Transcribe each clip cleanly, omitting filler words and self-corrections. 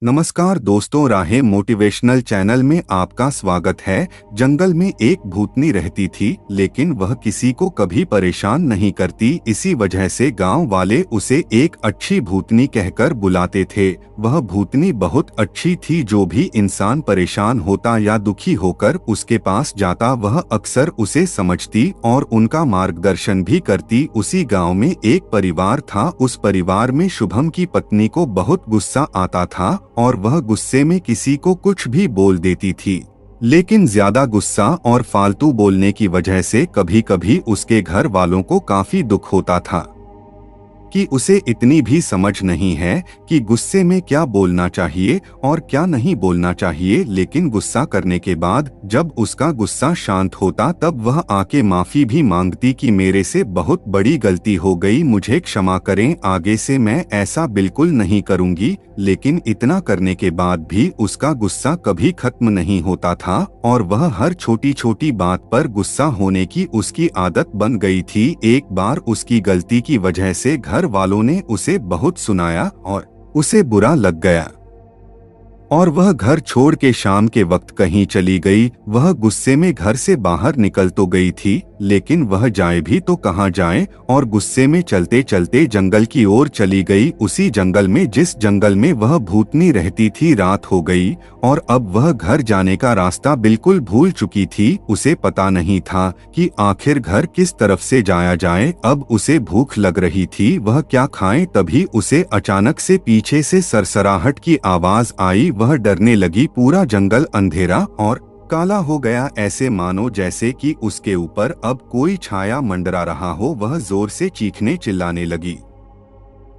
नमस्कार दोस्तों, राहे मोटिवेशनल चैनल में आपका स्वागत है। जंगल में एक भूतनी रहती थी, लेकिन वह किसी को कभी परेशान नहीं करती। इसी वजह से गांव वाले उसे एक अच्छी भूतनी कहकर बुलाते थे। वह भूतनी बहुत अच्छी थी। जो भी इंसान परेशान होता या दुखी होकर उसके पास जाता, वह अक्सर उसे समझती और उनका मार्गदर्शन भी करती। उसी गांव में एक परिवार था। उस परिवार में शुभम की पत्नी को बहुत गुस्सा आता था और वह गुस्से में किसी को कुछ भी बोल देती थी। लेकिन ज्यादा गुस्सा और फालतू बोलने की वजह से कभी-कभी उसके घर वालों को काफी दुख होता था कि उसे इतनी भी समझ नहीं है कि गुस्से में क्या बोलना चाहिए और क्या नहीं बोलना चाहिए। लेकिन गुस्सा करने के बाद जब उसका गुस्सा शांत होता, तब वह आके माफी भी मांगती कि मेरे से बहुत बड़ी गलती हो गई, मुझे क्षमा करें, आगे से मैं ऐसा बिल्कुल नहीं करूंगी। लेकिन इतना करने के बाद भी उसका गुस्सा कभी खत्म नहीं होता था और वह हर छोटी छोटी बात पर गुस्सा होने की उसकी आदत बन गई थी। एक बार उसकी गलती की वजह से घर वालों ने उसे बहुत सुनाया और उसे बुरा लग गया और वह घर छोड़ के शाम के वक्त कहीं चली गई। वह गुस्से में घर से बाहर निकल तो गई थी, लेकिन वह जाए भी तो कहां जाए, और गुस्से में चलते चलते जंगल की ओर चली गई। उसी जंगल में जिस जंगल में वह भूतनी रहती थी, रात हो गई और अब वह घर जाने का रास्ता बिल्कुल भूल चुकी थी। उसे पता नहीं था कि आखिर घर किस तरफ से जाया जाए। अब उसे भूख लग रही थी, वह क्या खाए। तभी उसे अचानक से पीछे से सरसराहट की आवाज आई। वह डरने लगी। पूरा जंगल अंधेरा और काला हो गया, ऐसे मानो जैसे कि उसके ऊपर अब कोई छाया मंडरा रहा हो। वह जोर से चीखने चिल्लाने लगी,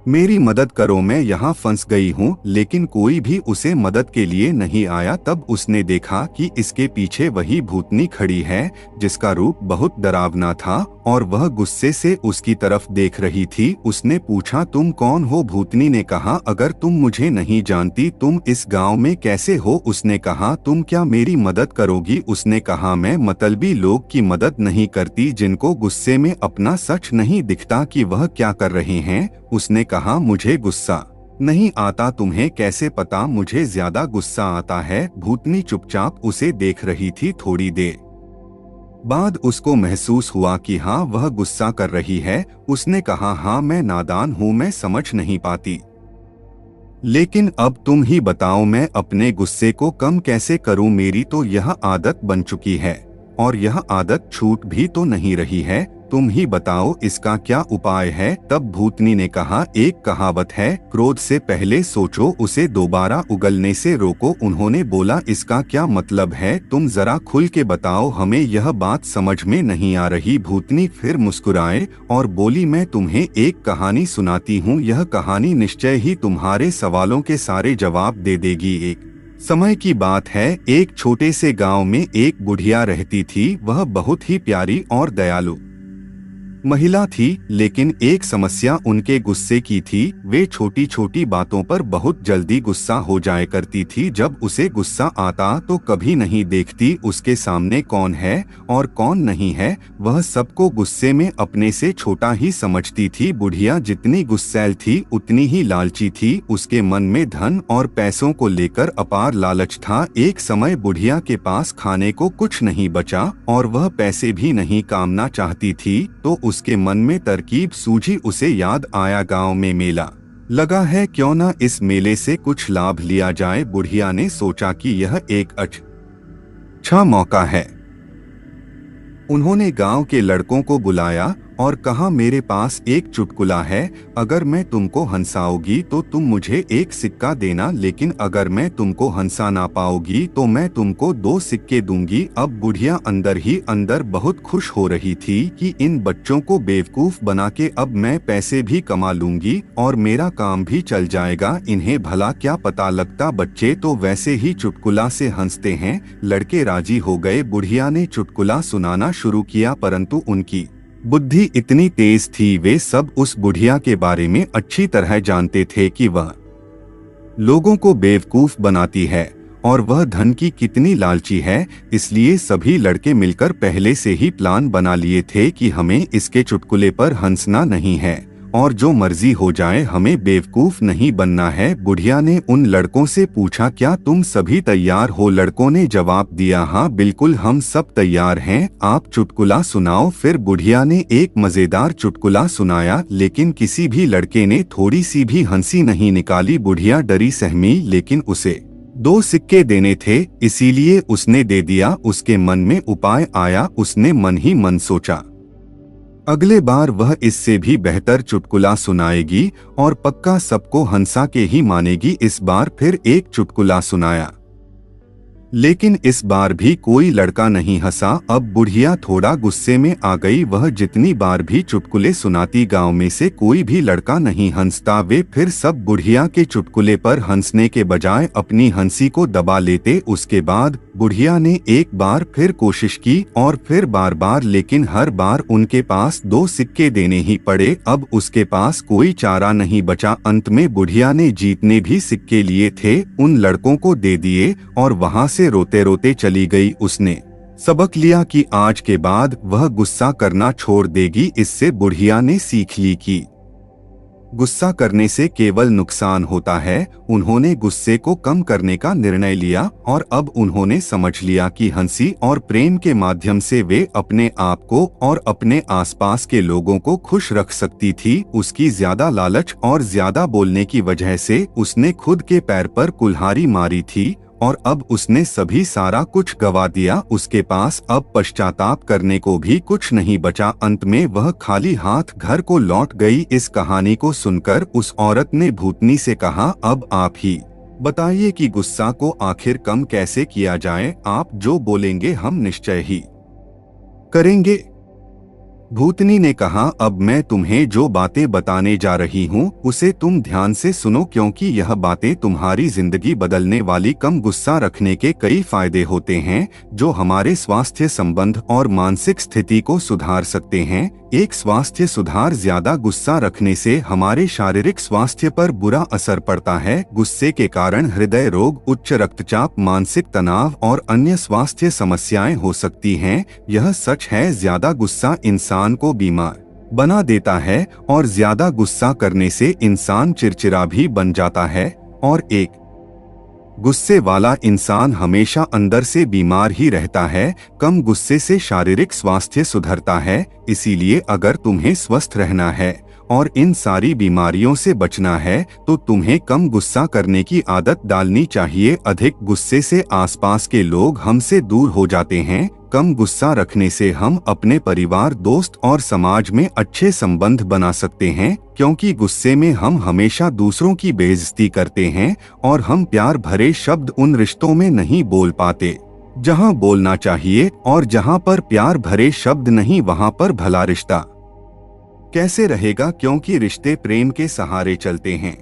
मेरी मदद करो, मैं यहाँ फंस गई हूँ। लेकिन कोई भी उसे मदद के लिए नहीं आया। तब उसने देखा कि इसके पीछे वही भूतनी खड़ी है, जिसका रूप बहुत डरावना था और वह गुस्से से उसकी तरफ देख रही थी। उसने पूछा, तुम कौन हो? भूतनी ने कहा, अगर तुम मुझे नहीं जानती, तुम इस गांव में कैसे हो? उसने कहा, तुम क्या मेरी मदद करोगी? उसने कहा, मैं मतलबी लोग की मदद नहीं करती, जिनको गुस्से में अपना सच नहीं दिखता कि वह क्या कर रहे हैं। उसने कहा, मुझे गुस्सा नहीं आता। तुम्हें कैसे पता मुझे ज्यादा गुस्सा आता है? भूतनी चुपचाप उसे देख रही थी। थोड़ी देर बाद उसको महसूस हुआ कि हाँ, वह गुस्सा कर रही है। उसने कहा, हाँ, मैं नादान हूँ, मैं समझ नहीं पाती। लेकिन अब तुम ही बताओ, मैं अपने गुस्से को कम कैसे करूँ? मेरी तो यह आदत बन चुकी है और यह आदत छूट भी तो नहीं रही है। तुम ही बताओ, इसका क्या उपाय है? तब भूतनी ने कहा, एक कहावत है, क्रोध से पहले सोचो, उसे दोबारा उगलने से रोको। उन्होंने बोला, इसका क्या मतलब है? तुम जरा खुल के बताओ, हमें यह बात समझ में नहीं आ रही। भूतनी फिर मुस्कुराए और बोली, मैं तुम्हें एक कहानी सुनाती हूँ। यह कहानी निश्चय ही तुम्हारे सवालों के सारे जवाब दे देगी। एक समय की बात है, एक छोटे से गांव में एक बुढ़िया रहती थी। वह बहुत ही प्यारी और दयालु महिला थी, लेकिन एक समस्या उनके गुस्से की थी। वे छोटी छोटी बातों पर बहुत जल्दी गुस्सा हो जाया करती थी। जब उसे गुस्सा आता तो कभी नहीं देखती उसके सामने कौन है और कौन नहीं है। वह सबको गुस्से में अपने से छोटा ही समझती थी। बुढ़िया जितनी गुस्सैल थी, उतनी ही लालची थी। उसके मन में धन और पैसों को लेकर अपार लालच था। एक समय बुढ़िया के पास खाने को कुछ नहीं बचा और वह पैसे भी नहीं कामना चाहती थी। तो उसके मन में तरकीब सूझी। उसे याद आया, गांव में मेला लगा है, क्यों ना इस मेले से कुछ लाभ लिया जाए। बुढ़िया ने सोचा कि यह एक अच्छा मौका है। उन्होंने गांव के लड़कों को बुलाया और कहा, मेरे पास एक चुटकुला है, अगर मैं तुमको हंसाओगी तो तुम मुझे एक सिक्का देना, लेकिन अगर मैं तुमको हंसा ना पाओगी तो मैं तुमको 2 सिक्के दूंगी। अब बुढ़िया अंदर ही अंदर बहुत खुश हो रही थी कि इन बच्चों को बेवकूफ बना के अब मैं पैसे भी कमा लूंगी और मेरा काम भी चल जाएगा। इन्हें भला क्या पता लगता, बच्चे तो वैसे ही चुटकुला से हंसते हैं। लड़के राजी हो गए। बुढ़िया ने चुटकुला सुनाना शुरू किया, परंतु उनकी बुद्धि इतनी तेज थी, वे सब उस बुढ़िया के बारे में अच्छी तरह जानते थे कि वह लोगों को बेवकूफ बनाती है और वह धन की कितनी लालची है। इसलिए सभी लड़के मिलकर पहले से ही प्लान बना लिए थे कि हमें इसके चुटकुले पर हंसना नहीं है और जो मर्जी हो जाए, हमें बेवकूफ नहीं बनना है। बुढ़िया ने उन लड़कों से पूछा, क्या तुम सभी तैयार हो? लड़कों ने जवाब दिया, हाँ बिल्कुल, हम सब तैयार हैं, आप चुटकुला सुनाओ। फिर बुढ़िया ने एक मजेदार चुटकुला सुनाया, लेकिन किसी भी लड़के ने थोड़ी सी भी हंसी नहीं निकाली। बुढ़िया डरी सहमी, लेकिन उसे 2 सिक्के देने थे, इसीलिए उसने दे दिया। उसके मन में उपाय आया, उसने मन ही मन सोचा, अगले बार वह इससे भी बेहतर चुटकुला सुनाएगी और पक्का सबको हंसा के ही मानेगी। इस बार फिर एक चुटकुला सुनाया, लेकिन इस बार भी कोई लड़का नहीं हंसा। अब बुढ़िया थोड़ा गुस्से में आ गई। वह जितनी बार भी चुटकुले सुनाती, गांव में से कोई भी लड़का नहीं हंसता। वे फिर सब बुढ़िया के चुटकुले पर हंसने के बजाय अपनी हंसी को दबा लेते। उसके बाद बुढ़िया ने एक बार फिर कोशिश की और फिर बार बार, लेकिन हर बार उनके पास 2 सिक्के देने ही पड़े। अब उसके पास कोई चारा नहीं बचा। अंत में बुढ़िया ने जितने भी सिक्के लिए थे उन लड़कों को दे दिए और वहां से रोते रोते चली गई। उसने सबक लिया कि आज के बाद वह गुस्सा करना छोड़ देगी। इससे बुढ़िया ने सीख ली कि गुस्सा करने से केवल नुकसान होता है। उन्होंने गुस्से को कम करने का निर्णय लिया और अब उन्होंने समझ लिया कि हंसी और प्रेम के माध्यम से वे अपने आप को और अपने आसपास के लोगों को खुश रख सकती थी। उसकी ज्यादा लालच और ज्यादा बोलने की वजह से उसने खुद के पैर पर कुल्हाड़ी मारी थी और अब उसने सभी सारा कुछ गवा दिया। उसके पास अब पश्चाताप करने को भी कुछ नहीं बचा। अंत में वह खाली हाथ घर को लौट गई। इस कहानी को सुनकर उस औरत ने भूतनी से कहा, अब आप ही बताइए कि गुस्सा को आखिर कम कैसे किया जाए। आप जो बोलेंगे हम निश्चय ही करेंगे। भूतनी ने कहा, अब मैं तुम्हें जो बातें बताने जा रही हूँ उसे तुम ध्यान से सुनो, क्योंकि यह बातें तुम्हारी जिंदगी बदलने वाली। कम गुस्सा रखने के कई फायदे होते हैं जो हमारे स्वास्थ्य, संबंध और मानसिक स्थिति को सुधार सकते हैं। एक, स्वास्थ्य सुधार। ज्यादा गुस्सा रखने से हमारे शारीरिक स्वास्थ्य पर बुरा असर पड़ता है। गुस्से के कारण हृदय रोग, उच्च रक्तचाप, मानसिक तनाव और अन्य स्वास्थ्य समस्याएं हो सकती हैं। यह सच है, ज्यादा गुस्सा इंसान को बीमार बना देता है और ज्यादा गुस्सा करने से इंसान चिड़चिड़ा भी बन जाता है। और एक गुस्से वाला इंसान हमेशा अंदर से बीमार ही रहता है। कम गुस्से से शारीरिक स्वास्थ्य सुधरता है। इसीलिए अगर तुम्हें स्वस्थ रहना है और इन सारी बीमारियों से बचना है तो तुम्हें कम गुस्सा करने की आदत डालनी चाहिए। अधिक गुस्से से आसपास के लोग हमसे दूर हो जाते हैं। कम गुस्सा रखने से हम अपने परिवार, दोस्त और समाज में अच्छे संबंध बना सकते हैं, क्योंकि गुस्से में हम हमेशा दूसरों की बेइज्जती करते हैं और हम प्यार भरे शब्द उन रिश्तों में नहीं बोल पाते जहां बोलना चाहिए, और जहां पर प्यार भरे शब्द नहीं वहां पर भला रिश्ता कैसे रहेगा, क्योंकि रिश्ते प्रेम के सहारे चलते हैं।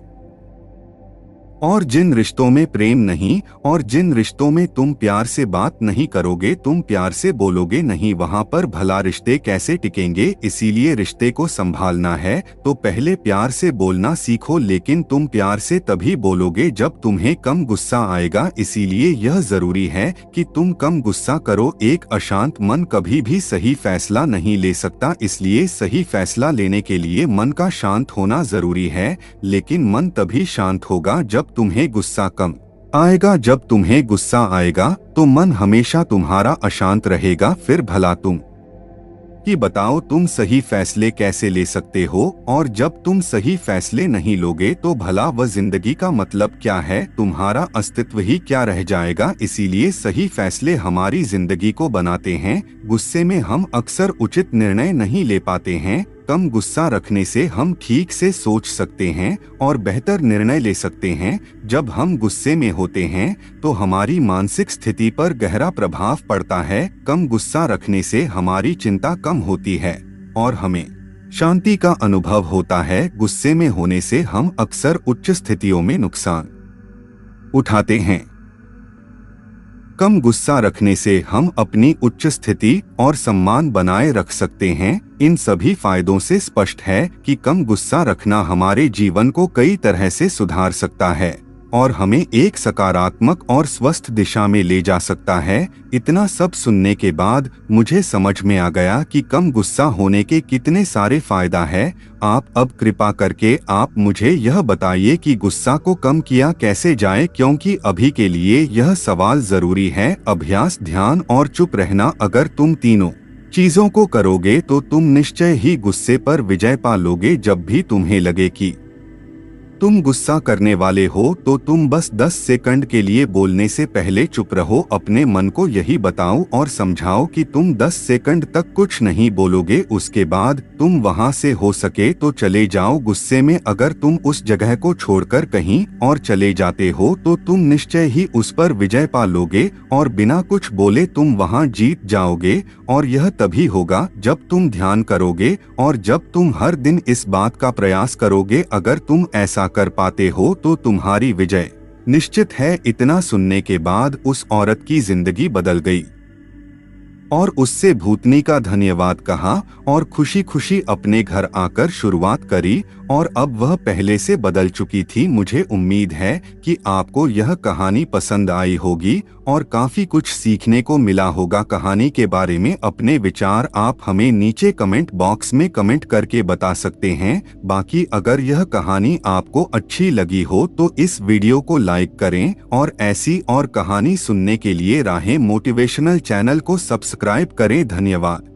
और जिन रिश्तों में प्रेम नहीं और जिन रिश्तों में तुम प्यार से बात नहीं करोगे, तुम प्यार से बोलोगे नहीं, वहां पर भला रिश्ते कैसे टिकेंगे। इसीलिए रिश्ते को संभालना है तो पहले प्यार से बोलना सीखो, लेकिन तुम प्यार से तभी बोलोगे जब तुम्हें कम गुस्सा आएगा। इसीलिए यह जरूरी है कि तुम कम गुस्सा करो। एक अशांत मन कभी भी सही फैसला नहीं ले सकता, इसलिए सही फैसला लेने के लिए मन का शांत होना जरूरी है। लेकिन मन तभी शांत होगा जब तुम्हें गुस्सा कम आएगा। जब तुम्हें गुस्सा आएगा तो मन हमेशा तुम्हारा अशांत रहेगा। फिर भला तुम कि बताओ, तुम सही फैसले कैसे ले सकते हो? और जब तुम सही फैसले नहीं लोगे तो भला वह जिंदगी का मतलब क्या है? तुम्हारा अस्तित्व ही क्या रह जाएगा? इसीलिए सही फैसले हमारी जिंदगी को बनाते हैं। गुस्से में हम अक्सर उचित निर्णय नहीं ले पाते हैं। कम गुस्सा रखने से हम ठीक से सोच सकते हैं और बेहतर निर्णय ले सकते हैं। जब हम गुस्से में होते हैं तो हमारी मानसिक स्थिति पर गहरा प्रभाव पड़ता है। कम गुस्सा रखने से हमारी चिंता कम होती है और हमें शांति का अनुभव होता है। गुस्से में होने से हम अक्सर उच्च स्थितियों में नुकसान उठाते हैं। कम गुस्सा रखने से हम अपनी उच्च स्थिति और सम्मान बनाए रख सकते हैं। इन सभी फायदों से स्पष्ट है कि कम गुस्सा रखना हमारे जीवन को कई तरह से सुधार सकता है। और हमें एक सकारात्मक और स्वस्थ दिशा में ले जा सकता है। इतना सब सुनने के बाद मुझे समझ में आ गया कि कम गुस्सा होने के कितने सारे फायदा है। आप अब कृपा करके आप मुझे यह बताइए कि गुस्सा को कम किया कैसे जाए, क्योंकि अभी के लिए यह सवाल जरूरी है। अभ्यास, ध्यान और चुप रहना। अगर तुम तीनों चीजों को करोगे तो तुम निश्चय ही गुस्से पर विजय पा लोगे। जब भी तुम्हें लगे कि तुम गुस्सा करने वाले हो तो तुम बस 10 सेकंड के लिए बोलने से पहले चुप रहो। अपने मन को यही बताओ और समझाओ कि तुम 10 सेकंड तक कुछ नहीं बोलोगे। उसके बाद तुम वहां से हो सके तो चले जाओ। गुस्से में अगर तुम उस जगह को छोड़कर कहीं और चले जाते हो तो तुम निश्चय ही उस पर विजय पा लोगे और बिना कुछ बोले तुम वहां जीत जाओगे। और यह तभी होगा जब तुम ध्यान करोगे और जब तुम हर दिन इस बात का प्रयास करोगे। अगर तुम ऐसा कर पाते हो तो तुम्हारी विजय निश्चित है। इतना सुनने के बाद उस औरत की जिंदगी बदल गई और उससे भूतनी का धन्यवाद कहा और खुशी खुशी अपने घर आकर शुरुआत करी। और अब वह पहले से बदल चुकी थी। मुझे उम्मीद है कि आपको यह कहानी पसंद आई होगी और काफी कुछ सीखने को मिला होगा। कहानी के बारे में अपने विचार आप हमें नीचे कमेंट बॉक्स में कमेंट करके बता सकते हैं। बाकी अगर यह कहानी आपको अच्छी लगी हो तो इस वीडियो को लाइक करें और ऐसी और कहानी सुनने के लिए राहें मोटिवेशनल चैनल को सब्सक्राइब करें। धन्यवाद।